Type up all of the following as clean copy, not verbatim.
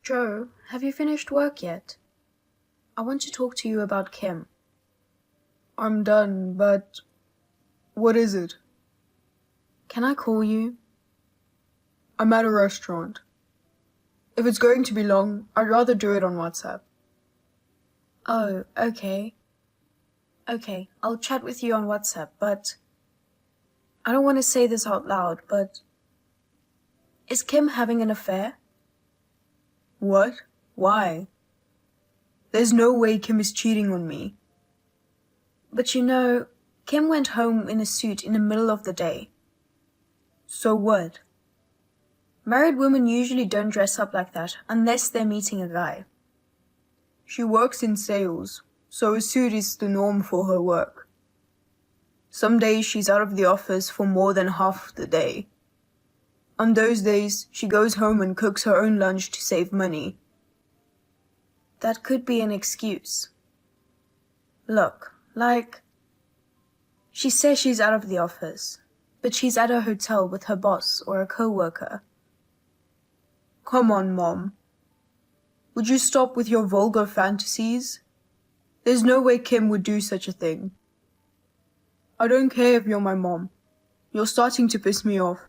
Joe, have you finished work yet? I want to talk to you about Kim. I'm done, but what is it? Can I call you? I'm at a restaurant. If it's going to be long, I'd rather do it on WhatsApp. Oh, okay. Okay, I'll chat with you on WhatsApp, but I don't want to say this out loud, but is Kim having an affair? What? Why? There's no way Kim is cheating on me. But you know, Kim went home in a suit in the middle of the day. So what? Married women usually don't dress up like that unless they're meeting a guy. She works in sales, so a suit is the norm for her work. Some days she's out of the office for more than half the day. On those days, she goes home and cooks her own lunch to save money. That could be an excuse. Look, she says she's out of the office, but she's at a hotel with her boss or a co-worker. Come on, Mom. Would you stop with your vulgar fantasies? There's no way Kim would do such a thing. I don't care if you're my mom. You're starting to piss me off.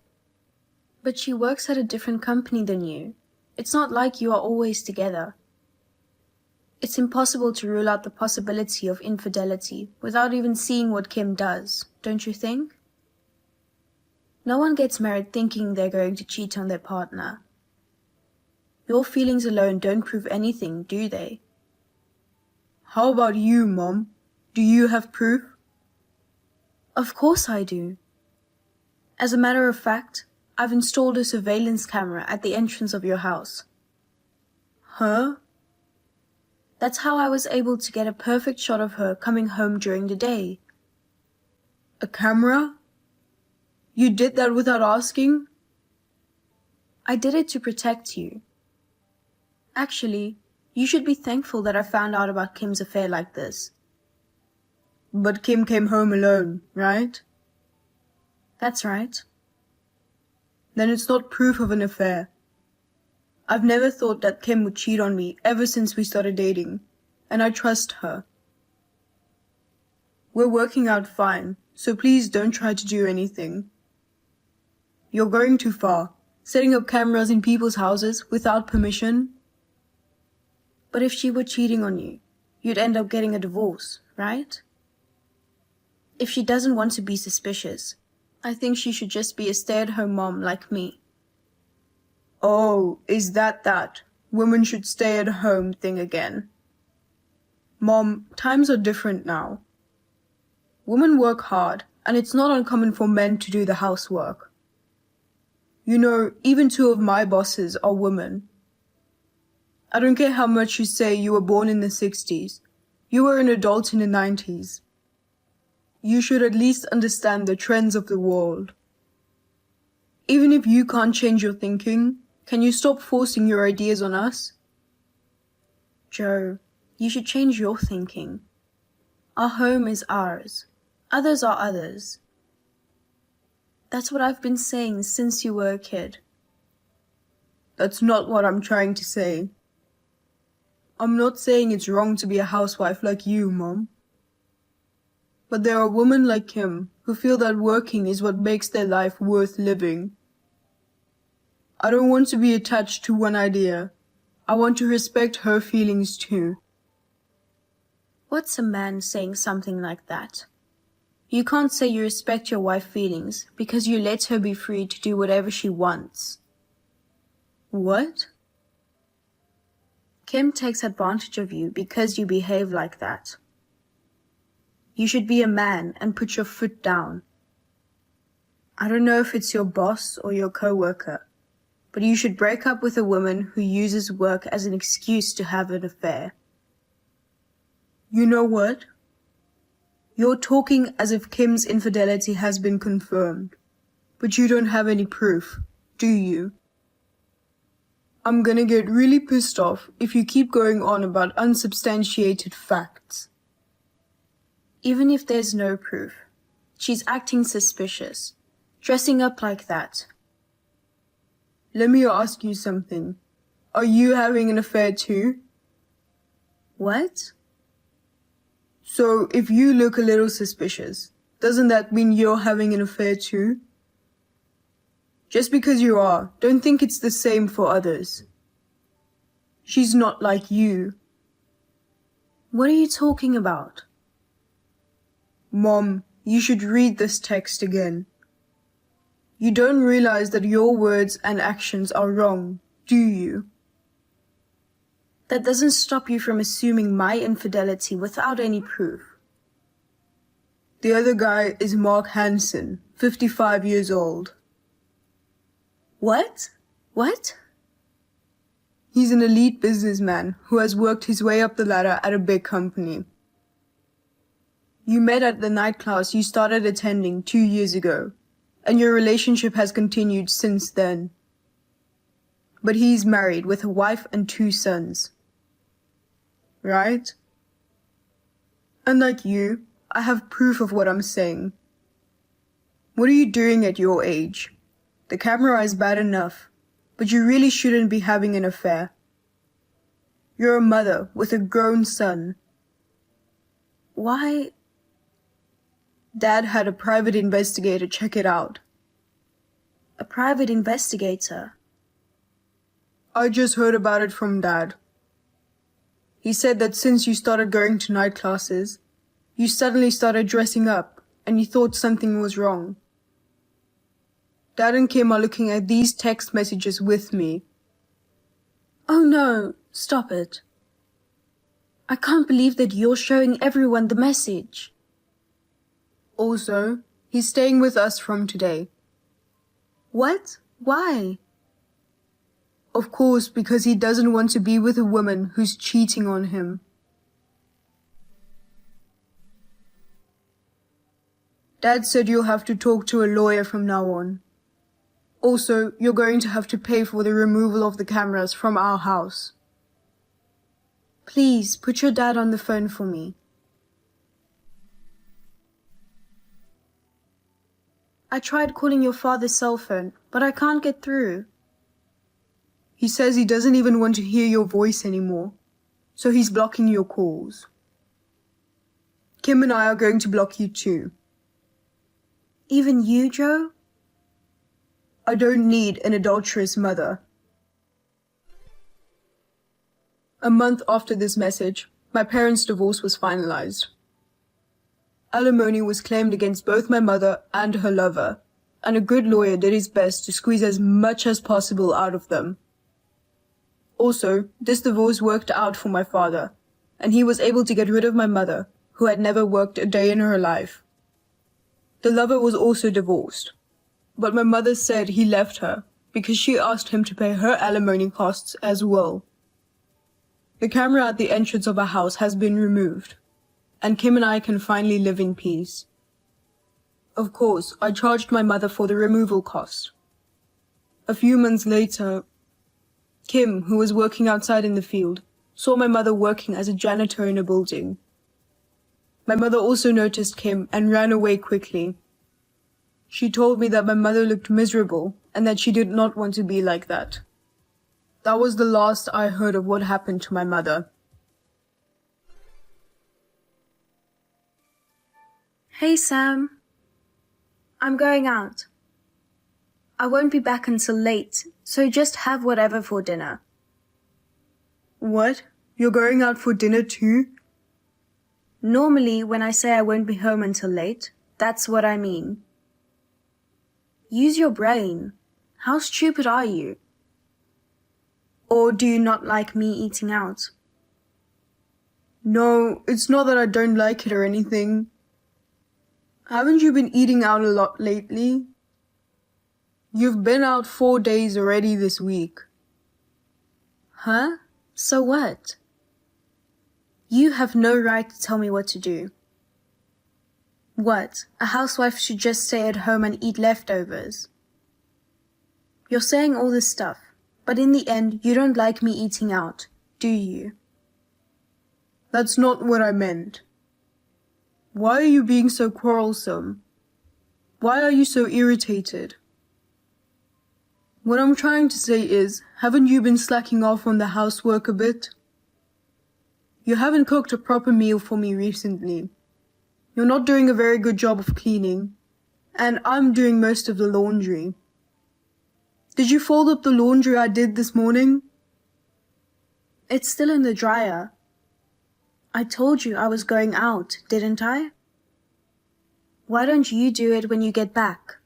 But she works at a different company than you. It's not like you are always together. It's impossible to rule out the possibility of infidelity without even seeing what Kim does, don't you think? No one gets married thinking they're going to cheat on their partner. Your feelings alone don't prove anything, do they? How about you, Mom? Do you have proof? Of course I do. As a matter of fact, I've installed a surveillance camera at the entrance of your house. Huh? That's how I was able to get a perfect shot of her coming home during the day. A camera? You did that without asking? I did it to protect you. Actually, you should be thankful that I found out about Kim's affair like this. But Kim came home alone, right? That's right. Then it's not proof of an affair. I've never thought that Kim would cheat on me ever since we started dating, and I trust her. We're working out fine, so please don't try to do anything. You're going too far, setting up cameras in people's houses without permission. But if she were cheating on you, you'd end up getting a divorce, right? If she doesn't want to be suspicious, I think she should just be a stay-at-home mom like me. Oh, is that women should stay at home thing again? Mom, times are different now. Women work hard, and it's not uncommon for men to do the housework. You know, even two of my bosses are women. I don't care how much you say you were born in the 60s. You were an adult in the 90s. You should at least understand the trends of the world. Even if you can't change your thinking, can you stop forcing your ideas on us? Joe, you should change your thinking. Our home is ours. Others are others. That's what I've been saying since you were a kid. That's not what I'm trying to say. I'm not saying it's wrong to be a housewife like you, Mom. But there are women like Kim who feel that working is what makes their life worth living. I don't want to be attached to one idea. I want to respect her feelings too. What's a man saying something like that? You can't say you respect your wife's feelings because you let her be free to do whatever she wants. What? Kim takes advantage of you because you behave like that. You should be a man and put your foot down. I don't know if it's your boss or your co-worker, but you should break up with a woman who uses work as an excuse to have an affair. You know what? You're talking as if Kim's infidelity has been confirmed, but you don't have any proof, do you? I'm gonna get really pissed off if you keep going on about unsubstantiated facts. Even if there's no proof, she's acting suspicious, dressing up like that. Let me ask you something. Are you having an affair too? What? So if you look a little suspicious, doesn't that mean you're having an affair too? Just because you are, don't think it's the same for others. She's not like you. What are you talking about? Mom, you should read this text again. You don't realize that your words and actions are wrong, do you? That doesn't stop you from assuming my infidelity without any proof. The other guy is Mark Hansen, 55 years old. What? What? He's an elite businessman who has worked his way up the ladder at a big company. You met at the night class you started attending 2 years ago, and your relationship has continued since then. But he's married with a wife and 2 sons. Right? Unlike you, I have proof of what I'm saying. What are you doing at your age? The camera is bad enough, but you really shouldn't be having an affair. You're a mother with a grown son. Why? Dad had a private investigator check it out. A private investigator? I just heard about it from Dad. He said that since you started going to night classes, you suddenly started dressing up and you thought something was wrong. Dad and Kim are looking at these text messages with me. Oh no, stop it. I can't believe that you're showing everyone the message. Also, he's staying with us from today. What? Why? Of course, because he doesn't want to be with a woman who's cheating on him. Dad said you'll have to talk to a lawyer from now on. Also, you're going to have to pay for the removal of the cameras from our house. Please, put your dad on the phone for me. I tried calling your father's cell phone, but I can't get through. He says he doesn't even want to hear your voice anymore, so he's blocking your calls. Kim and I are going to block you too. Even you, Joe? I don't need an adulterous mother. A month after this message, my parents' divorce was finalized. Alimony was claimed against both my mother and her lover, and a good lawyer did his best to squeeze as much as possible out of them. Also, this divorce worked out for my father, and he was able to get rid of my mother, who had never worked a day in her life. The lover was also divorced, but my mother said he left her because she asked him to pay her alimony costs as well. The camera at the entrance of our house has been removed, and Kim and I can finally live in peace. Of course, I charged my mother for the removal cost. A few months later, Kim, who was working outside in the field, saw my mother working as a janitor in a building. My mother also noticed Kim and ran away quickly. She told me that my mother looked miserable and that she did not want to be like that. That was the last I heard of what happened to my mother. Hey, Sam. I'm going out. I won't be back until late, so just have whatever for dinner. What? You're going out for dinner too? Normally, when I say I won't be home until late, that's what I mean. Use your brain. How stupid are you? Or do you not like me eating out? No, it's not that I don't like it or anything. Haven't you been eating out a lot lately? You've been out 4 days already this week. Huh? So what? You have no right to tell me what to do. What? A housewife should just stay at home and eat leftovers? You're saying all this stuff, but in the end, you don't like me eating out, do you? That's not what I meant. Why are you being so quarrelsome? Why are you so irritated? What I'm trying to say is, haven't you been slacking off on the housework a bit? You haven't cooked a proper meal for me recently. You're not doing a very good job of cleaning, and I'm doing most of the laundry. Did you fold up the laundry I did this morning? It's still in the dryer. I told you I was going out, didn't I? Why don't you do it when you get back?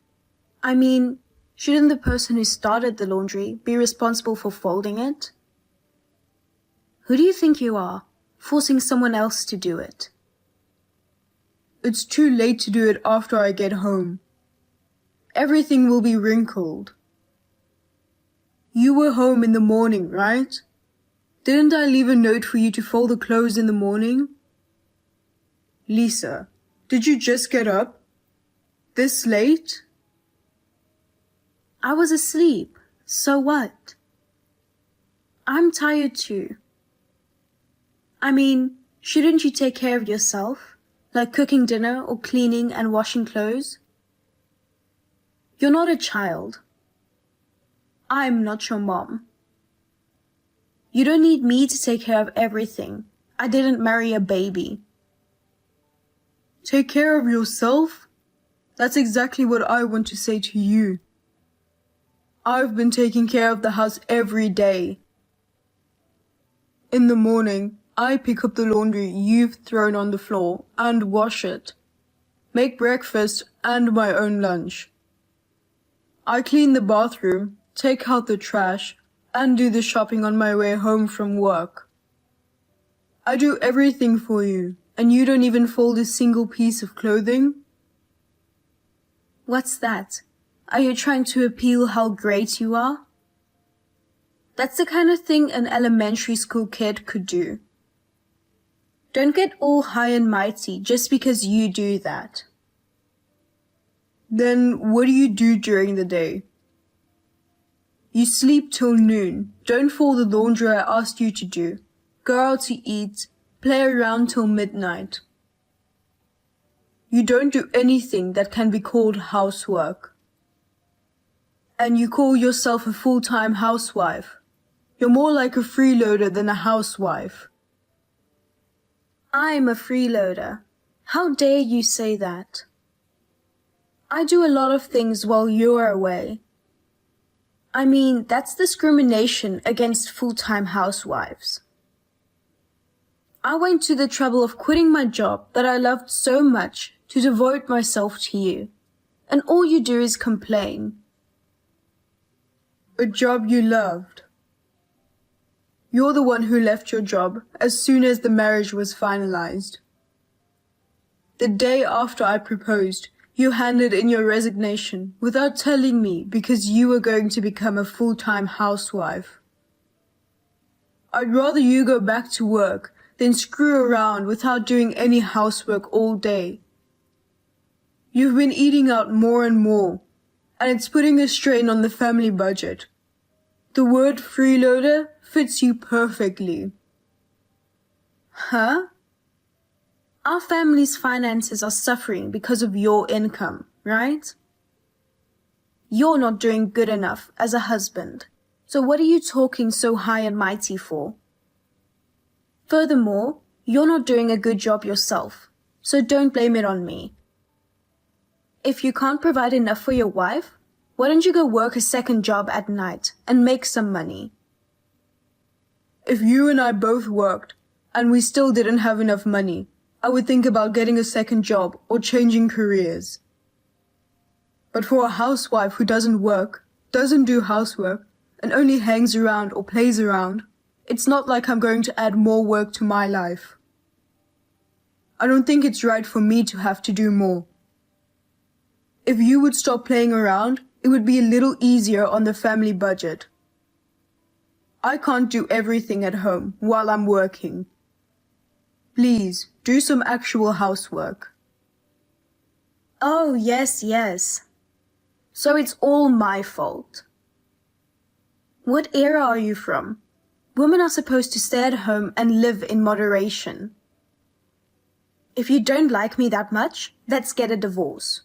I mean, shouldn't the person who started the laundry be responsible for folding it? Who do you think you are, forcing someone else to do it? It's too late to do it after I get home. Everything will be wrinkled. You were home in the morning, right? Didn't I leave a note for you to fold the clothes in the morning? Lisa, did you just get up? This late? I was asleep. So what? I'm tired too. I mean, shouldn't you take care of yourself, like cooking dinner or cleaning and washing clothes? You're not a child. I'm not your mom. You don't need me to take care of everything. I didn't marry a baby. Take care of yourself? That's exactly what I want to say to you. I've been taking care of the house every day. In the morning, I pick up the laundry you've thrown on the floor and wash it. Make breakfast and my own lunch. I clean the bathroom, take out the trash, and do the shopping on my way home from work. I do everything for you, and you don't even fold a single piece of clothing? What's that? Are you trying to appeal how great you are? That's the kind of thing an elementary school kid could do. Don't get all high and mighty just because you do that. Then what do you do during the day? You sleep till noon, don't fold the laundry I asked you to do, go out to eat, play around till midnight. You don't do anything that can be called housework. And you call yourself a full-time housewife. You're more like a freeloader than a housewife. I'm a freeloader. How dare you say that? I do a lot of things while you're away. I mean, that's discrimination against full-time housewives. I went to the trouble of quitting my job that I loved so much to devote myself to you, and all you do is complain. A job you loved. You're the one who left your job as soon as the marriage was finalized. The day after I proposed, you handed in your resignation without telling me because you were going to become a full-time housewife. I'd rather you go back to work than screw around without doing any housework all day. You've been eating out more and more, and it's putting a strain on the family budget. The word freeloader fits you perfectly. Huh? Our family's finances are suffering because of your income, right? You're not doing good enough as a husband, so what are you talking so high and mighty for? Furthermore, you're not doing a good job yourself, so don't blame it on me. If you can't provide enough for your wife, why don't you go work a second job at night and make some money? If you and I both worked, and we still didn't have enough money, I would think about getting a second job or changing careers. But for a housewife who doesn't work, doesn't do housework, and only hangs around or plays around, it's not like I'm going to add more work to my life. I don't think it's right for me to have to do more. If you would stop playing around, it would be a little easier on the family budget. I can't do everything at home while I'm working. Please, do some actual housework. Oh, yes. So it's all my fault. What era are you from? Women are supposed to stay at home and live in moderation. If you don't like me that much, let's get a divorce.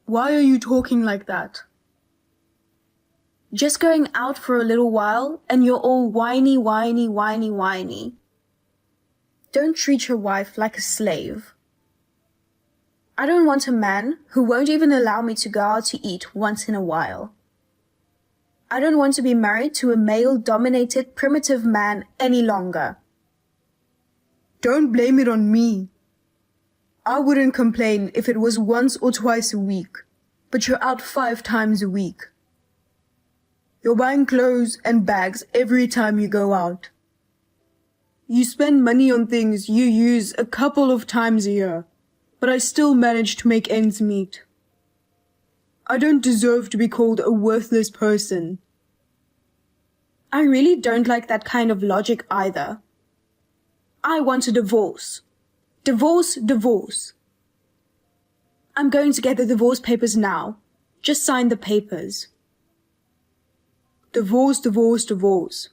Why are you talking like that? Just going out for a little while and you're all whiny, whiny, whiny, whiny. Don't treat your wife like a slave. I don't want a man who won't even allow me to go out to eat once in a while. I don't want to be married to a male-dominated, primitive man any longer. Don't blame it on me. I wouldn't complain if it was once or twice a week, but you're out 5 times a week. You're buying clothes and bags every time you go out. You spend money on things you use a couple of times a year, but I still manage to make ends meet. I don't deserve to be called a worthless person. I really don't like that kind of logic either. I want a divorce. Divorce, divorce. I'm going to get the divorce papers now. Just sign the papers. Divorce, divorce, divorce.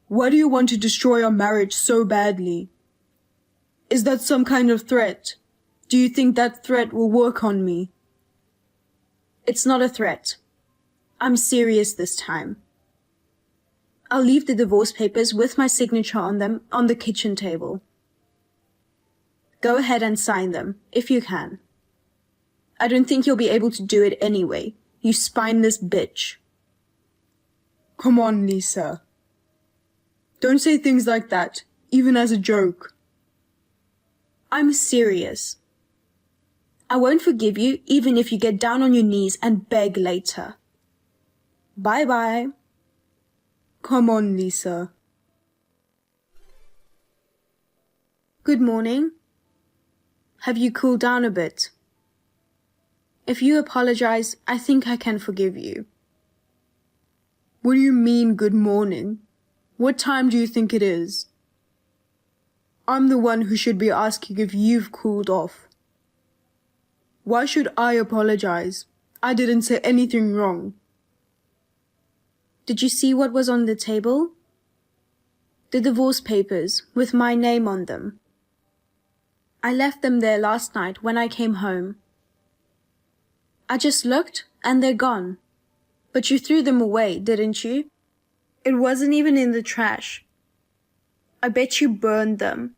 Why do you want to destroy our marriage so badly? Is that some kind of threat? Do you think that threat will work on me? It's not a threat. I'm serious this time. I'll leave the divorce papers with my signature on them on the kitchen table. Go ahead and sign them, if you can. I don't think you'll be able to do it anyway, you spineless bitch. Come on, Lisa. Don't say things like that, even as a joke. I'm serious. I won't forgive you even if you get down on your knees and beg later. Bye-bye. Come on, Lisa. Good morning. Have you cooled down a bit? If you apologize, I think I can forgive you. What do you mean, good morning? What time do you think it is? I'm the one who should be asking if you've cooled off. Why should I apologize? I didn't say anything wrong. Did you see what was on the table? The divorce papers with my name on them. I left them there last night when I came home. I just looked and they're gone. But you threw them away, didn't you? It wasn't even in the trash. I bet you burned them.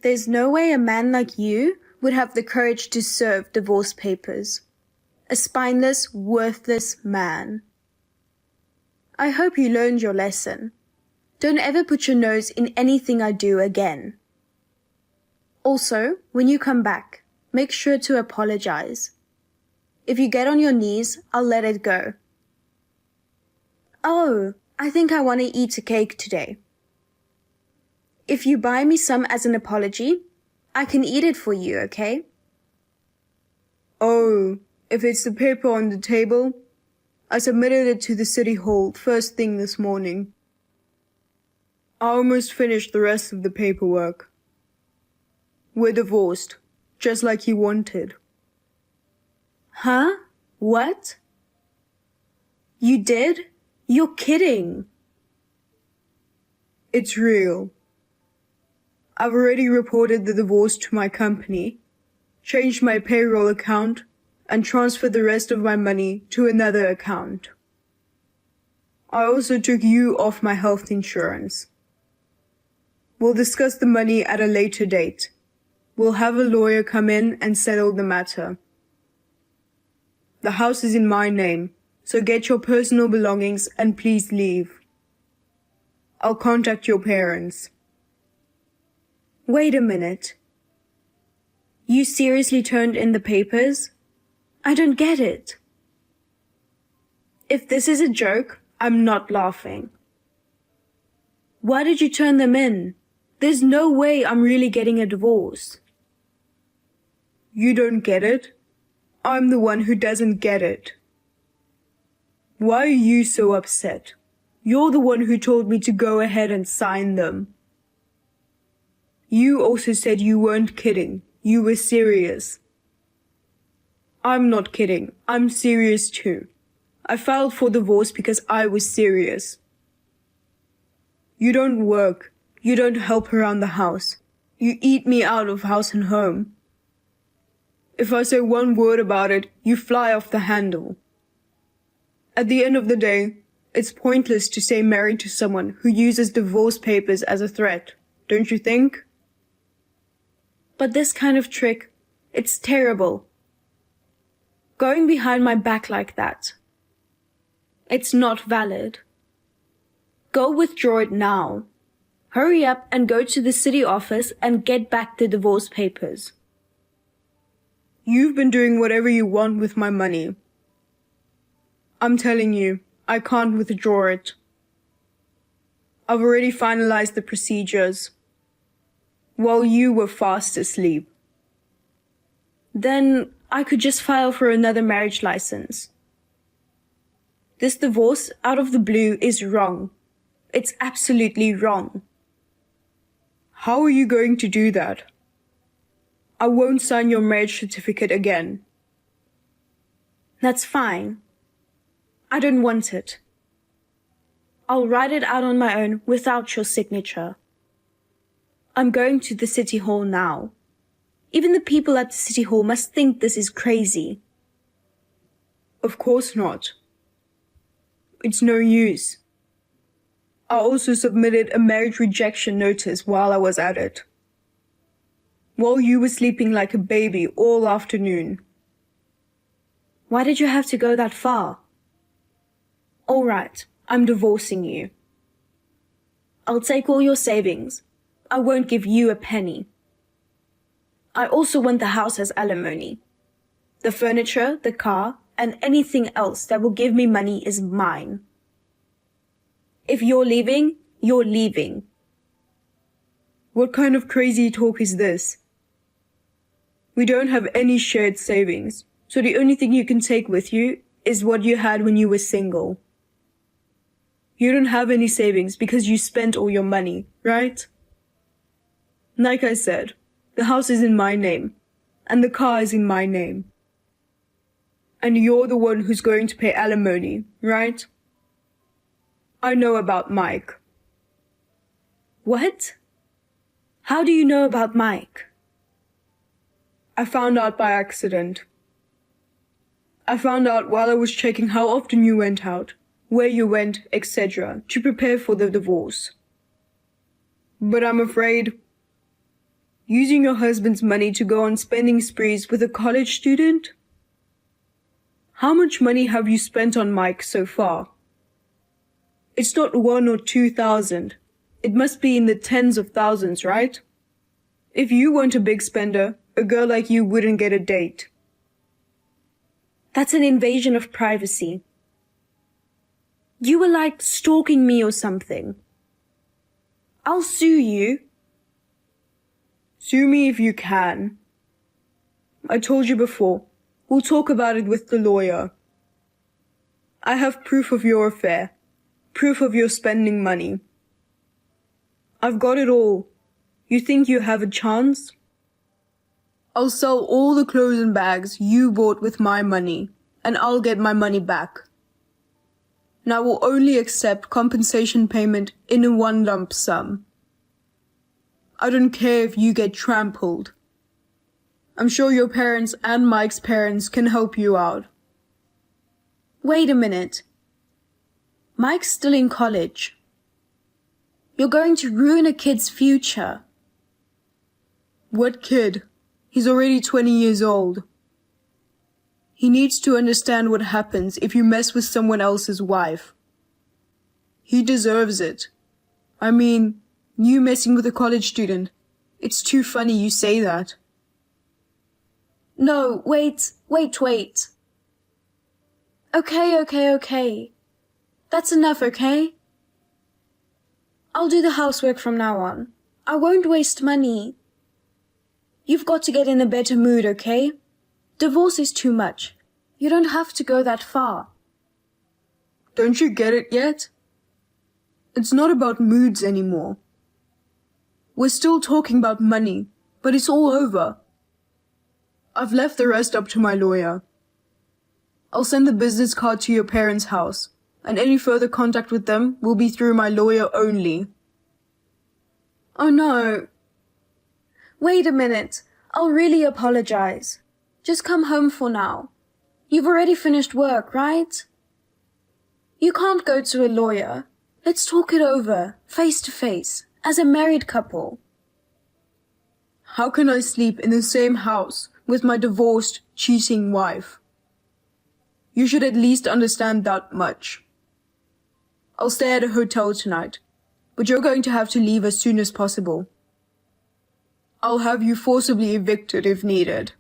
There's no way a man like you would have the courage to serve divorce papers. A spineless, worthless man. I hope you learned your lesson. Don't ever put your nose in anything I do again. Also, when you come back, make sure to apologize. If you get on your knees, I'll let it go. Oh, I think I want to eat a cake today. If you buy me some as an apology, I can eat it for you, okay? Oh, if it's the paper on the table, I submitted it to the city hall first thing this morning. I almost finished the rest of the paperwork. We're divorced, just like you wanted. Huh? What? You did? You're kidding. It's real. I've already reported the divorce to my company, changed my payroll account, and transferred the rest of my money to another account. I also took you off my health insurance. We'll discuss the money at a later date. We'll have a lawyer come in and settle the matter. The house is in my name, so get your personal belongings and please leave. I'll contact your parents. Wait a minute. You seriously turned in the papers? I don't get it. If this is a joke, I'm not laughing. Why did you turn them in? There's no way I'm really getting a divorce. You don't get it? I'm the one who doesn't get it. Why are you so upset? You're the one who told me to go ahead and sign them. You also said you weren't kidding. You were serious. I'm not kidding. I'm serious too. I filed for divorce because I was serious. You don't work. You don't help around the house. You eat me out of house and home. If I say one word about it, you fly off the handle. At the end of the day, it's pointless to stay married to someone who uses divorce papers as a threat, don't you think? But this kind of trick, it's terrible. Going behind my back like that. It's not valid. Go withdraw it now. Hurry up and go to the city office and get back the divorce papers. You've been doing whatever you want with my money. I'm telling you, I can't withdraw it. I've already finalized the procedures while you were fast asleep. Then I could just file for another marriage license. This divorce out of the blue is wrong. It's absolutely wrong. How are you going to do that? I won't sign your marriage certificate again. That's fine. I don't want it. I'll write it out on my own without your signature. I'm going to the city hall now. Even the people at the city hall must think this is crazy. Of course not. It's no use. I also submitted a marriage rejection notice while I was at it. While you were sleeping like a baby all afternoon. Why did you have to go that far? All right, I'm divorcing you. I'll take all your savings. I won't give you a penny. I also want the house as alimony. The furniture, the car, and anything else that will give me money is mine. If you're leaving, you're leaving. What kind of crazy talk is this? We don't have any shared savings, so the only thing you can take with you is what you had when you were single. You don't have any savings because you spent all your money, right? Like I said, the house is in my name, and the car is in my name. And you're the one who's going to pay alimony, right? I know about Mike. What? How do you know about Mike? I found out by accident. I found out while I was checking how often you went out, where you went, etc., to prepare for the divorce. But I'm afraid using your husband's money to go on spending sprees with a college student? How much money have you spent on Mike so far? It's not 1,000 or 2,000. It must be in the tens of thousands, right? If you weren't a big spender, a girl like you wouldn't get a date. That's an invasion of privacy. You were like stalking me or something. I'll sue you. Sue me if you can. I told you before, we'll talk about it with the lawyer. I have proof of your affair, proof of your spending money. I've got it all. You think you have a chance? I'll sell all the clothes and bags you bought with my money, and I'll get my money back. And I will only accept compensation payment in one lump sum. I don't care if you get trampled. I'm sure your parents and Mike's parents can help you out. Wait a minute. Mike's still in college. You're going to ruin a kid's future. What kid? He's already 20 years old. He needs to understand what happens if you mess with someone else's wife. He deserves it. I mean, you messing with a college student. It's too funny you say that. No, wait. Okay. That's enough, okay? I'll do the housework from now on. I won't waste money. You've got to get in a better mood, okay? Divorce is too much. You don't have to go that far. Don't you get it yet? It's not about moods anymore. We're still talking about money, but it's all over. I've left the rest up to my lawyer. I'll send the business card to your parents' house, and any further contact with them will be through my lawyer only. Oh no. Wait a minute. I'll really apologize. Just come home for now. You've already finished work, right? You can't go to a lawyer. Let's talk it over, face to face, as a married couple. How can I sleep in the same house with my divorced, cheating wife? You should at least understand that much. I'll stay at a hotel tonight, but you're going to have to leave as soon as possible. I'll have you forcibly evicted if needed.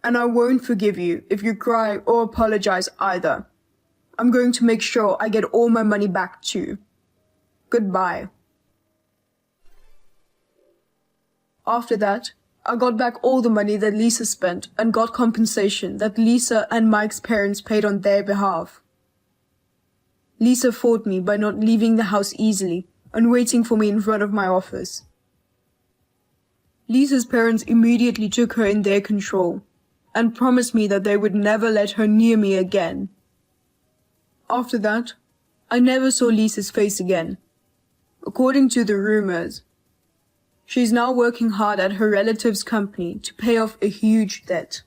And I won't forgive you if you cry or apologize either. I'm going to make sure I get all my money back too. Goodbye. After that, I got back all the money that Lisa spent and got compensation that Lisa and Mike's parents paid on their behalf. Lisa fought me by not leaving the house easily and waiting for me in front of my office. Lisa's parents immediately took her in their control and promised me that they would never let her near me again. After that, I never saw Lisa's face again. According to the rumors, she's now working hard at her relative's company to pay off a huge debt.